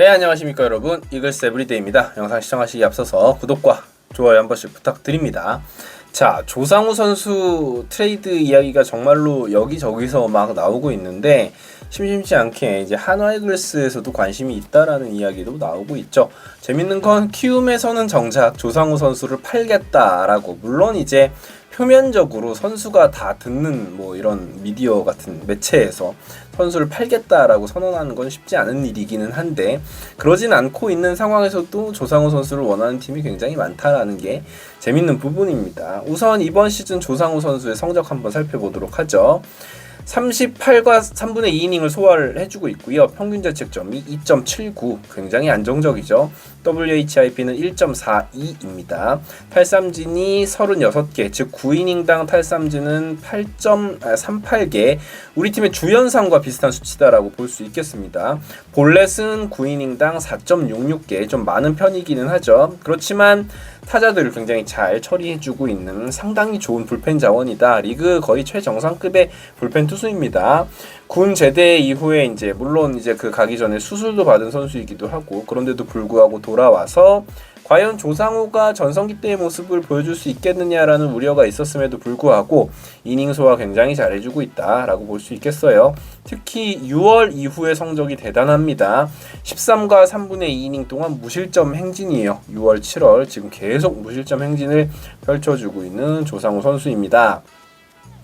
네, 안녕하십니까 여러분, 이글스 에브리데이입니다. 영상 시청하시기 앞서서 구독과 좋아요 한 번씩 부탁드립니다. 자, 조상우 선수 트레이드 이야기가 정말로 여기저기서 막 나오고 있는데 심심치 않게 이제 한화 이글스에서도 관심이 있다라는 이야기도 나오고 있죠. 재밌는 건 키움에서는 정작 조상우 선수를 팔겠다라고, 물론 이제 표면적으로 선수가 다 듣는 뭐 이런 미디어 같은 매체에서 선수를 팔겠다라고 선언하는 건 쉽지 않은 일이기는 한데, 그러진 않고 있는 상황에서도 조상우 선수를 원하는 팀이 굉장히 많다라는 게 재밌는 부분입니다. 우선 이번 시즌 조상우 선수의 성적 한번 살펴보도록 하죠. 38과 3분의 2이닝을 소화를 해주고 있고요. 평균 자책점이 2.79, 굉장히 안정적이죠. WHIP는 1.42입니다. 탈삼진이 36개, 즉 9이닝당 탈삼진은 8.38개, 우리 팀의 주연상과 비슷한 수치다라고 볼 수 있겠습니다. 볼넷은 9이닝당 4.66개, 좀 많은 편이기는 하죠. 그렇지만 타자들을 굉장히 잘 처리해주고 있는 상당히 좋은 불펜 자원이다. 리그 거의 최정상급의 불펜 투수입니다. 군 제대 이후에 이제 물론 이제 그 가기 전에 수술도 받은 선수이기도 하고, 그런데도 불구하고 돌아와서 과연 조상우가 전성기 때의 모습을 보여줄 수 있겠느냐라는 우려가 있었음에도 불구하고 이닝 소화 굉장히 잘해주고 있다라고 볼 수 있겠어요. 특히 6월 이후의 성적이 대단합니다. 13과 3분의 2이닝 동안 무실점 행진이에요. 6월, 7월 지금 계속 무실점 행진을 펼쳐주고 있는 조상우 선수입니다.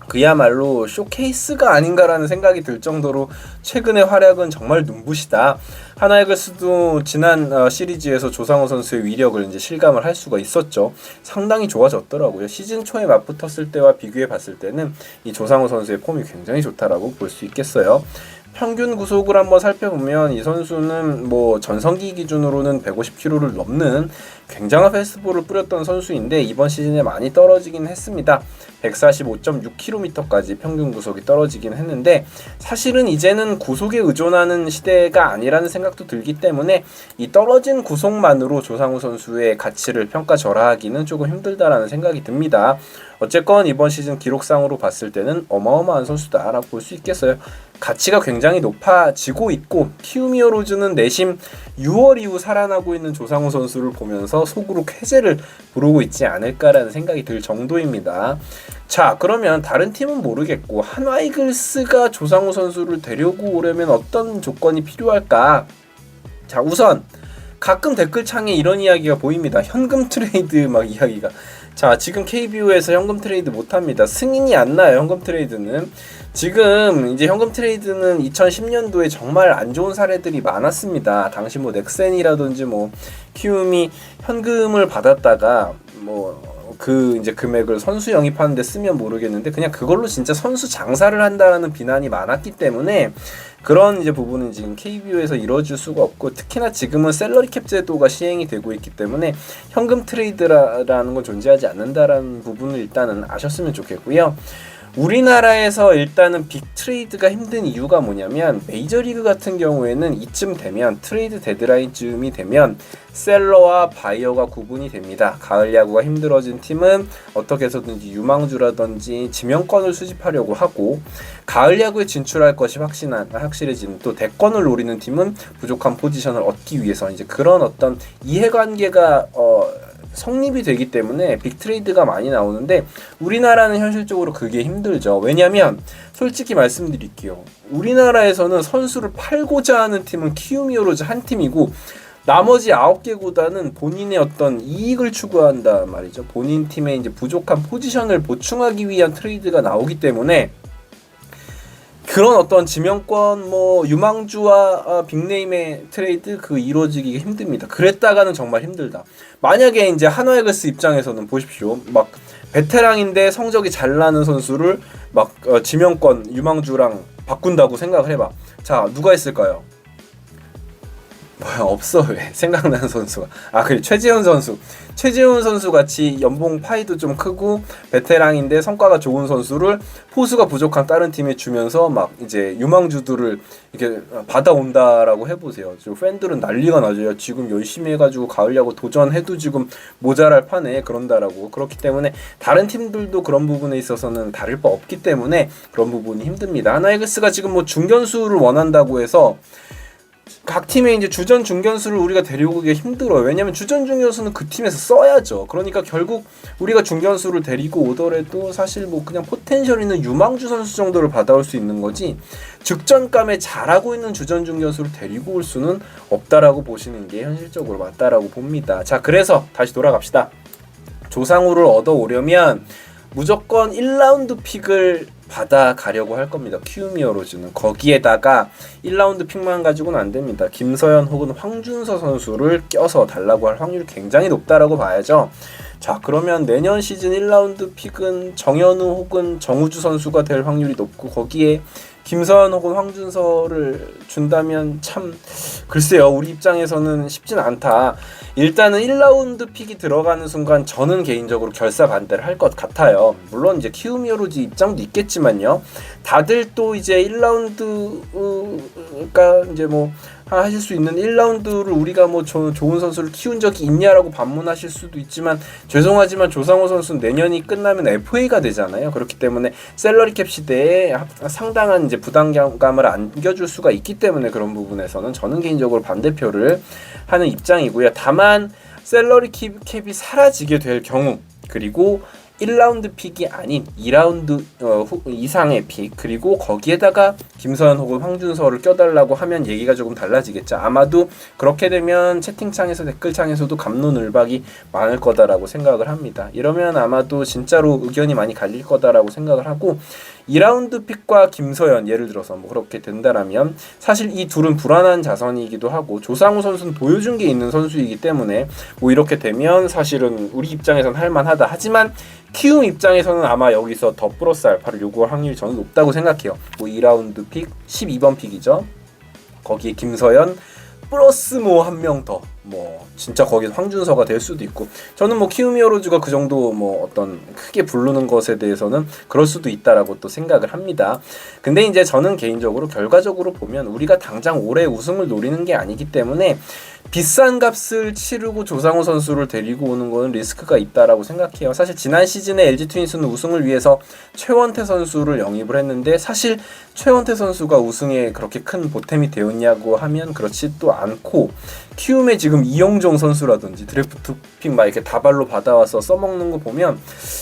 그야말로 쇼케이스가 아닌가라는 생각이 들 정도로 최근의 활약은 정말 눈부시다. 하나이글스도 지난 시리즈에서 조상우 선수의 위력을 이제 실감을 할 수가 있었죠. 상당히 좋아졌더라고요. 시즌 초에 맞붙었을 때와 비교해 봤을 때는 이 조상우 선수의 폼이 굉장히 좋다라고 볼 수 있겠어요. 평균 구속을 한번 살펴보면 이 선수는 뭐 전성기 기준으로는 150km를 넘는 굉장한 패스트볼을 뿌렸던 선수인데 이번 시즌에 많이 떨어지긴 했습니다. 145.6km까지 평균 구속이 떨어지긴 했는데, 사실은 이제는 구속에 의존하는 시대가 아니라는 생각도 들기 때문에 이 떨어진 구속만으로 조상우 선수의 가치를 평가절하하기는 조금 힘들다라는 생각이 듭니다. 어쨌건 이번 시즌 기록상으로 봤을 때는 어마어마한 선수다라고 볼 수 있겠어요. 가치가 굉장히 높아지고 있고, 키움 히어로즈는 내심 6월 이후 살아나고 있는 조상우 선수를 보면서 속으로 쾌재를 부르고 있지 않을까라는 생각이 들 정도입니다. 자, 그러면 다른 팀은 모르겠고 한화 이글스가 조상우 선수를 데려고 오려면 어떤 조건이 필요할까? 자, 우선 가끔 댓글창에 이런 이야기가 보입니다. 현금 트레이드 막 이야기가. 자, 지금 KBO에서 현금 트레이드 못합니다. 승인이 안 나요, 현금 트레이드는. 지금 이제 현금 트레이드는 2010년도에 정말 안 좋은 사례들이 많았습니다. 당시 뭐 넥센이라든지 뭐 키움이 현금을 받았다가 뭐 그 이제 금액을 선수 영입하는데 쓰면 모르겠는데 그냥 그걸로 진짜 선수 장사를 한다라는 비난이 많았기 때문에 그런 이제 부분은 지금 KBO에서 이루어질 수가 없고, 특히나 지금은 셀러리 캡 제도가 시행이 되고 있기 때문에 현금 트레이드라는 건 존재하지 않는다라는 부분을 일단은 아셨으면 좋겠고요. 우리나라에서 일단은 빅 트레이드가 힘든 이유가 뭐냐면, 메이저리그 같은 경우에는 이쯤 되면 트레이드 데드라인쯤이 되면 셀러와 바이어가 구분이 됩니다. 가을 야구가 힘들어진 팀은 어떻게 해서든지 유망주라든지 지명권을 수집하려고 하고, 가을 야구에 진출할 것이 확실해지는 또 대권을 노리는 팀은 부족한 포지션을 얻기 위해서 이제 그런 어떤 이해관계가 성립이 되기 때문에 빅트레이드가 많이 나오는데, 우리나라는 현실적으로 그게 힘들죠. 왜냐면 솔직히 말씀드릴게요. 우리나라에서는 선수를 팔고자 하는 팀은 키움 히어로즈 한 팀이고, 나머지 9개보다는 본인의 어떤 이익을 추구한단 말이죠. 본인 팀의 이제 부족한 포지션을 보충하기 위한 트레이드가 나오기 때문에 그런 어떤 지명권 뭐 유망주와 빅네임의 트레이드 그 이루어지기가 힘듭니다. 그랬다가는 정말 힘들다. 만약에 이제 한화 이글스 입장에서는 보십시오. 막 베테랑인데 성적이 잘 나는 선수를 막 지명권 유망주랑 바꾼다고 생각을 해봐. 자, 누가 있을까요? 뭐야, 없어. 왜? 생각나는 선수가. 그래, 최지훈 선수. 최지훈 선수 같이 연봉 파이도 좀 크고 베테랑인데 성과가 좋은 선수를 포수가 부족한 다른 팀에 주면서 막 이제 유망주들을 이렇게 받아온다라고 해보세요. 지금 팬들은 난리가 나죠. 지금 열심히 해가지고 가을 야구 도전해도 지금 모자랄 판에 그런다라고. 그렇기 때문에 다른 팀들도 그런 부분에 있어서는 다를 바 없기 때문에 그런 부분이 힘듭니다. 하나이글스가 지금 뭐 중견수를 원한다고 해서 각 팀의 이제 주전 중견수를 우리가 데리고 오기가 힘들어요. 왜냐면 주전 중견수는 그 팀에서 써야죠. 그러니까 결국 우리가 중견수를 데리고 오더라도 사실 뭐 그냥 포텐셜 있는 유망주 선수 정도를 받아올 수 있는 거지 즉전감에 잘하고 있는 주전 중견수를 데리고 올 수는 없다라고 보시는 게 현실적으로 맞다라고 봅니다. 자, 그래서 다시 돌아갑시다. 조상우를 얻어오려면 무조건 1라운드 픽을 받아가려고 할 겁니다. 키움히어로즈는. 거기에다가 1라운드 픽만 가지고는 안 됩니다. 김서현 혹은 황준서 선수를 껴서 달라고 할 확률이 굉장히 높다라고 봐야죠. 자, 그러면 내년 시즌 1라운드 픽은 정현우 혹은 정우주 선수가 될 확률이 높고 거기에 김서현 혹은 황준서를 준다면 참 글쎄요. 우리 입장에서는 쉽진 않다. 일단은 1라운드 픽이 들어가는 순간 저는 개인적으로 결사 반대를 할 것 같아요. 물론 이제 키움히어로즈 입장도 있겠지만요. 다들 또 이제 1라운드가 이제 뭐 하실 수 있는 1라운드를 우리가 뭐 좋은 선수를 키운 적이 있냐라고 반문하실 수도 있지만 죄송하지만 조상우 선수는 내년이 끝나면 FA가 되잖아요. 그렇기 때문에 셀러리캡 시대에 상당한 이제 부담감을 안겨줄 수가 있기 때문에 그런 부분에서는 저는 개인적으로 반대표를 하는 입장이고요. 다만 셀러리 캡이 사라지게 될 경우 그리고 1라운드 픽이 아닌 2라운드 이상의 픽 그리고 거기에다가 김서현 혹은 황준서를 껴달라고 하면 얘기가 조금 달라지겠죠. 아마도 그렇게 되면 채팅창에서 댓글창에서도 갑론을박이 많을 거다라고 생각을 합니다. 이러면 아마도 진짜로 의견이 많이 갈릴 거다라고 생각을 하고 2라운드 픽과 김서현 예를 들어서 뭐 그렇게 된다라면 사실 이 둘은 불안한 자선이기도 하고 조상우 선수는 보여준 게 있는 선수이기 때문에 뭐 이렇게 되면 사실은 우리 입장에서는 할만하다. 하지만 키움 입장에서는 아마 여기서 더 플러스 알파를 요구할 확률이 저는 높다고 생각해요. 뭐 2라운드 픽 12번 픽이죠. 거기에 김서현 플러스 뭐 한 명 더 뭐 진짜 거기 황준서가 될 수도 있고 저는 뭐 키움히어로즈가 그 정도 뭐 어떤 크게 부르는 것에 대해서는 그럴 수도 있다라고 또 생각을 합니다. 근데 이제 저는 개인적으로 결과적으로 보면 우리가 당장 올해 우승을 노리는 게 아니기 때문에 비싼 값을 치르고 조상우 선수를 데리고 오는 거는 리스크가 있다라고 생각해요. 사실 지난 시즌에 LG 트윈스는 우승을 위해서 최원태 선수를 영입을 했는데 사실 최원태 선수가 우승에 그렇게 큰 보탬이 되었냐고 하면 그렇지도 않고 키움에 지금 이영종 선수라든지 드래프트 픽 막 이렇게 다발로 받아와서 써먹는 거 보면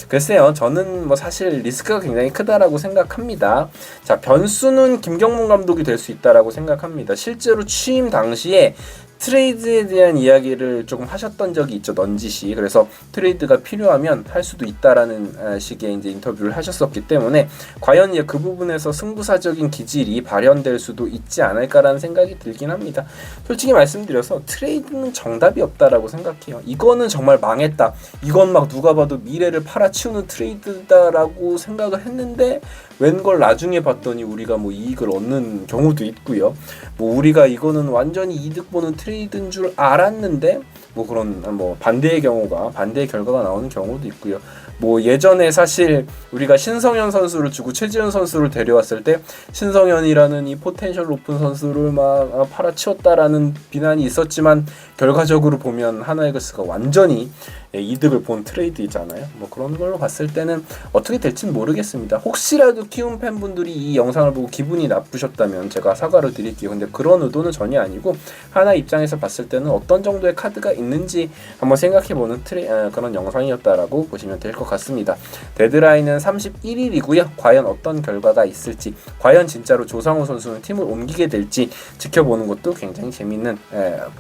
글쎄요. 저는 뭐 사실 리스크가 굉장히 크다라고 생각합니다. 자, 변수는 김경문 감독이 될 수 있다라고 생각합니다. 실제로 취임 당시에 트레이드에 대한 이야기를 조금 하셨던 적이 있죠. 넌지시. 그래서 트레이드가 필요하면 할 수도 있다라는 식의 이제 인터뷰를 하셨었기 때문에 과연 이제 그 부분에서 승부사적인 기질이 발현될 수도 있지 않을까라는 생각이 들긴 합니다. 솔직히 말씀드려서 트레이드는 정답이 없다라고 생각해요. 이거는 정말 망했다. 이건 막 누가 봐도 미래를 팔아치우는 트레이드다라고 생각을 했는데 웬걸 나중에 봤더니 우리가 뭐 이익을 얻는 경우도 있고요. 뭐 우리가 이거는 완전히 이득 보는 트레이드인 줄 알았는데 뭐 그런 뭐 반대의 결과가 나오는 경우도 있고요. 뭐 예전에 사실 우리가 신성현 선수를 주고 최지훈 선수를 데려왔을 때 신성현이라는 이 포텐셜 높은 선수를 막 팔아치웠다라는 비난이 있었지만 결과적으로 보면 하나이글스가 완전히 이득을 본 트레이드이잖아요. 뭐 그런 걸로 봤을 때는 어떻게 될지는 모르겠습니다. 혹시라도 키움 팬분들이 이 영상을 보고 기분이 나쁘셨다면 제가 사과를 드릴게요. 근데 그런 의도는 전혀 아니고 하나 입장에서 봤을 때는 어떤 정도의 카드가 있는지 한번 생각해보는 그런 영상이었다라고 보시면 될 것 같습니다. 데드라인은 31일이고요. 과연 어떤 결과가 있을지 과연 진짜로 조상우 선수는 팀을 옮기게 될지 지켜보는 것도 굉장히 재밌는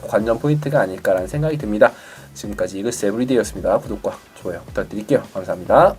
관전 포인트가 아닐까라는 생각이 듭니다. 지금까지 이글스 에브리데이였습니다. 구독과 좋아요 부탁드릴게요. 감사합니다.